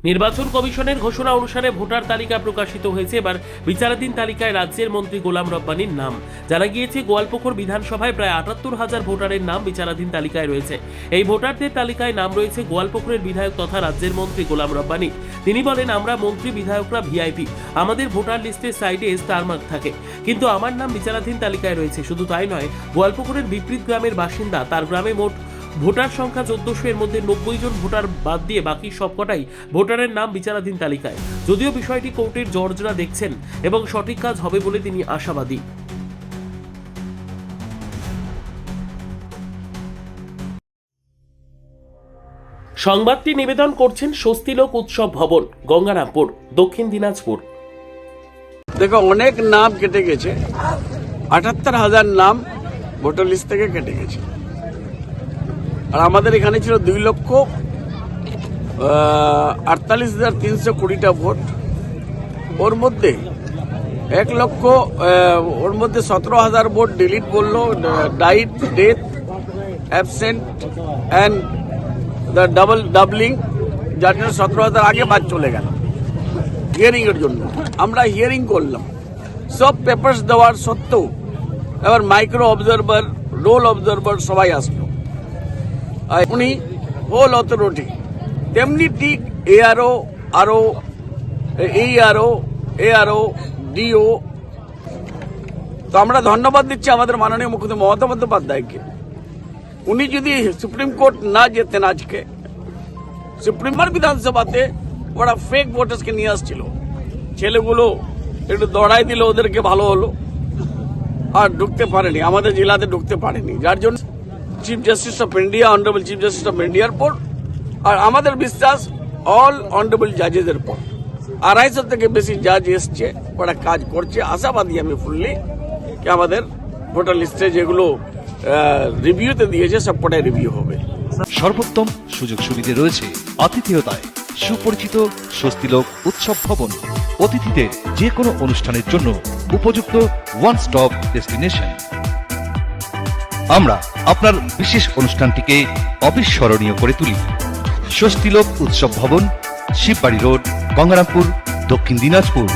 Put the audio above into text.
নির্বাচন কমিশনের ঘোষণা অনুসারে ভোটার তালিকা প্রকাশিত হয়েছে। এবার বিচারাধীন তালিকায় রাজ্যের মন্ত্রী গোলাম রব্বানীর নাম। জানা গিয়েছে, গোয়ালপুকুর বিধানসভায় প্রায় ৭৮,০০০ ভোটারের নাম বিচারাধীন তালিকায় রয়েছে। এই ভোটারদের তালিকায় নাম রয়েছে গোয়ালপুকুরের বিধায়ক তথা রাজ্যের মন্ত্রী গোলাম রব্বানী। তিনি বলেন, আমরা মন্ত্রী বিধায়করা ভিআইপি, আমাদের ভোটার লিস্টের সাইডে স্টার মার্ক থাকে, কিন্তু আমার নাম বিচারাধীন তালিকায় রয়েছে। শুধু তাই নয়, গোয়ালপুকুরের বিপরীত গ্রামের বাসিন্দা, তার গ্রামে মোট ভোটার সংখ্যা ১৪০০, এর মধ্যে ৯০ জন ভোটার বাদ দিয়ে বাকি সবকটাই ভোটারের নাম বিচারাধীন তালিকায়। যদিও বিষয়টি কোর্টের জজরা দেখছেন এবং সঠিক কাজ হবে বলে তিনি আশাবাদী। সংবাদটি নিবেদন করছেন স্বস্তিলোক উৎসব ভবন, গঙ্গারামপুর, দক্ষিণ দিনাজপুর। দেখো, অনেক নাম কেটে গেছে। ৭৮,০০০ নাম ভোটার লিস্ট থেকে কেটে গেছে। আর আমাদের এখানে ছিল ২,৪৮,৩২০টা ভোট। ওর মধ্যে ১,০০,০০০ ভোট ডিলিট বললো, ডাইট, death, absent and the doubling, যার জন্য ১৭,০০০ আগে বাদ চলে গেল হিয়ারিং এর জন্য। আমরা হিয়ারিং করলাম, সব পেপারস দেওয়ার সত্ত্বেও এবার মাইক্রো অবজারভার, রোল অবজারভার সবাই আসলো। উনি হোল অথরিটি, তেমনি ঠিক এআরও, এআরও, ডিও। তো আমরা ধন্যবাদ দিচ্ছি আমাদের মাননীয় মুখ্যমন্ত্রী মমতা বন্দ্যোপাধ্যায়কে। উনি যদি সুপ্রিম কোর্ট না যেতেন, আজকে সুপ্রিম বিধানসভাতে ওরা ফেক ভোটার্সকে নিয়ে আসছিল, ছেলেগুলো একটু দৌড়াই দিল, ওদেরকে ভালো হলো, আর ঢুকতে পারেনি, আমাদের জেলাতে ঢুকতে পারেনি, যার জন্য chief justice of India, honourable chief justice of ইন্ডিয়ার পর, আর আমাদের বিশ্বাস অল অনারেবল জাজেসের পর ২৫০ থেকে বেশি জাজ এসছে, ওরা কাজ করছে। আশাবাদী আমি ফুললি কি আমাদের ভোটার লিস্টে যেগুলো রিভিউতে দিয়েছে সবকটাই রিভিউ হবে। সর্বোত্তম সুযোগ সুবিধে রয়েছে আতিথেয়তায়। সুপরিচিত স্বস্তিলোক উৎসব ভবন, অতিথিদের যে কোনো অনুষ্ঠানের জন্য উপযুক্ত ওয়ান স্টপ ডেস্টিনেশন। আমরা আপনার বিশেষ অনুষ্ঠানটিকে অবিস্মরণীয় করে তুলি। স্বস্তিলোক উৎসব ভবন, শিববাড়ি রোড, গঙ্গারামপুর, দক্ষিণ দিনাজপুর।